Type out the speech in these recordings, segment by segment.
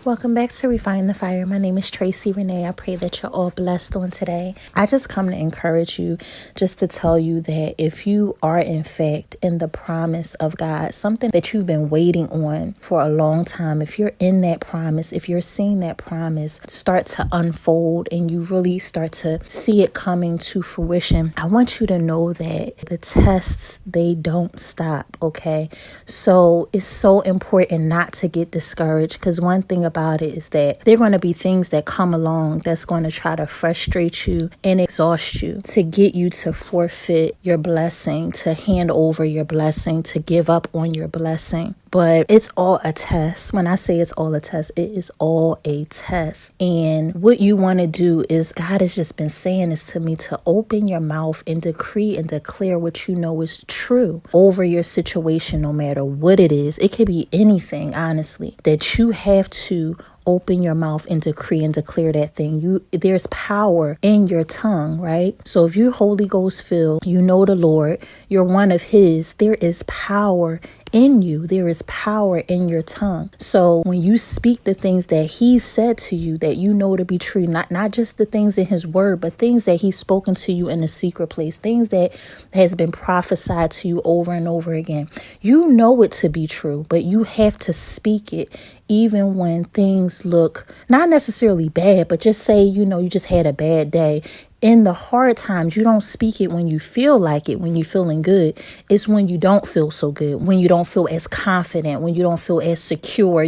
Welcome back to Refine the Fire. My name is Tracy Renee. I pray that you're all blessed on today. I just come to encourage you, just to tell you that if you are in fact in the promise of God, something that you've been waiting on for a long time, if you're in that promise, if you're seeing that promise start to unfold and you really start to see it coming to fruition, I want you to know that the tests, they don't stop, okay? So it's so important not to get discouraged, because one thing about it is that there are going to be things that come along that's going to try to frustrate you and exhaust you, to get you to forfeit your blessing, to hand over your blessing, to give up on your blessing. But it's all a test. When I say it's all a test, it is all a test. And what you want to do is, God has just been saying this to me, to open your mouth and decree and declare what you know is true over your situation, no matter what it is. It could be anything, honestly, that you have to open your mouth and decree and declare that thing. There's power in your tongue, right? So if you're Holy Ghost filled, you know the Lord, you're one of His, there is power in you. There is power in your tongue. So when you speak the things that He said to you that you know to be true, not just the things in His word, but things that He's spoken to you in the secret place, things that has been prophesied to you over and over again, you know it to be true, but you have to speak it even when things look not necessarily bad, but just say, you just had a bad day. In the hard times, you don't speak it when you feel like it, when you're feeling good. It's when you don't feel so good, when you don't feel as confident, when you don't feel as secure,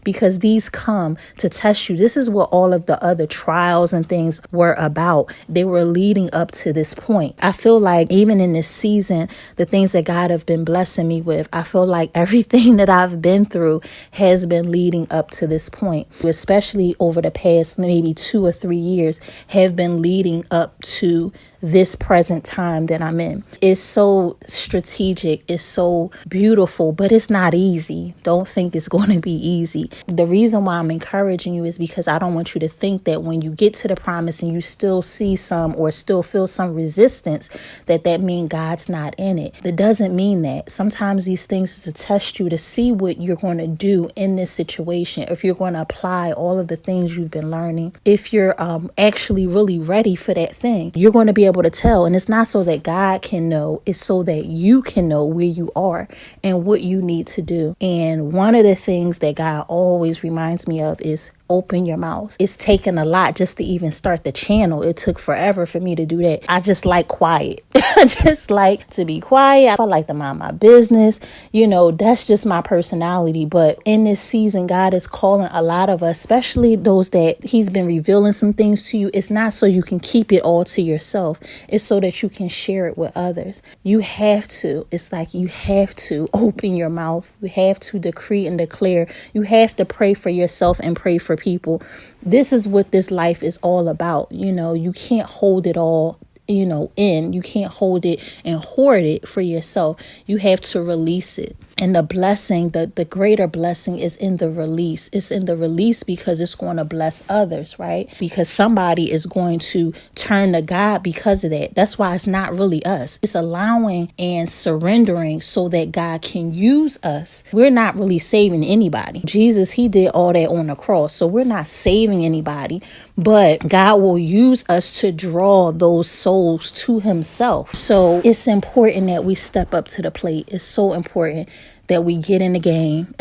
because these come to test you. This is what all of the other trials and things were about. They were leading up to this point. I feel like even in this season, the things that God have been blessing me with, I feel like everything that I've been through has been leading up to this point, especially over the past maybe 2 or 3 years, have been leading up to this present time that I'm in. It's so strategic. It's so beautiful, but it's not easy. Don't think it's going to be easy. The reason why I'm encouraging you is because I don't want you to think that when you get to the promise and you still see some or still feel some resistance, that means God's not in it. It doesn't mean that. Sometimes these things is to test you, to see what you're going to do in this situation, if you're going to apply all of the things you've been learning, if you're actually really ready for that thing. You're going to be able to tell. And it's not so that God can know, it's so that you can know where you are and what you need to do. And one of the things that God always reminds me of is open your mouth. It's taken a lot just to even start the channel. It took forever for me to do that. I just like quiet. I just like to be quiet. I like to mind my business. That's just my personality. But in this season, God is calling a lot of us, especially those that He's been revealing some things to you. It's not so you can keep it all to yourself. It's so that you can share it with others. You have to. It's like you have to open your mouth. You have to decree and declare. You have to pray for yourself and pray for people. This is what this life is all about. You can't hold it all in. You can't hold it and hoard it for yourself. You have to release it. And the blessing, the greater blessing is in the release. It's in the release because it's going to bless others, right? Because somebody is going to turn to God because of that. That's why it's not really us. It's allowing and surrendering so that God can use us. We're not really saving anybody. Jesus, He did all that on the cross. So we're not saving anybody, but God will use us to draw those souls to Himself. So it's important that we step up to the plate. It's so important that we get in the game.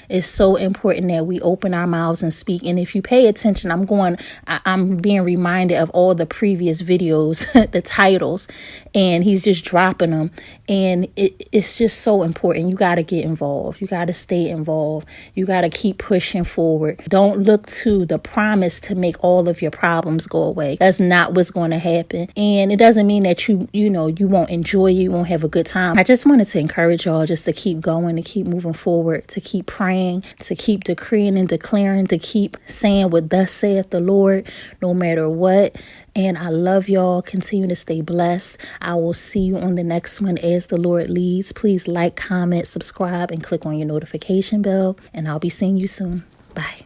It's so important that we open our mouths and speak. And if you pay attention, I'm being reminded of all the previous videos, the titles, and he's just dropping them. And it's just so important. You got to get involved. You got to stay involved. You got to keep pushing forward. Don't look to the promise to make all of your problems go away. That's not what's going to happen. And it doesn't mean that you won't enjoy it. You won't have a good time. I just wanted to encourage y'all just to keep going, to keep moving forward, to keep praying, to keep decreeing and declaring, to keep saying what thus saith the Lord, no matter what. And I love y'all. Continue to stay blessed. I will see you on the next one as the Lord leads. Please like, comment, subscribe, and click on your notification bell. And I'll be seeing you soon. Bye.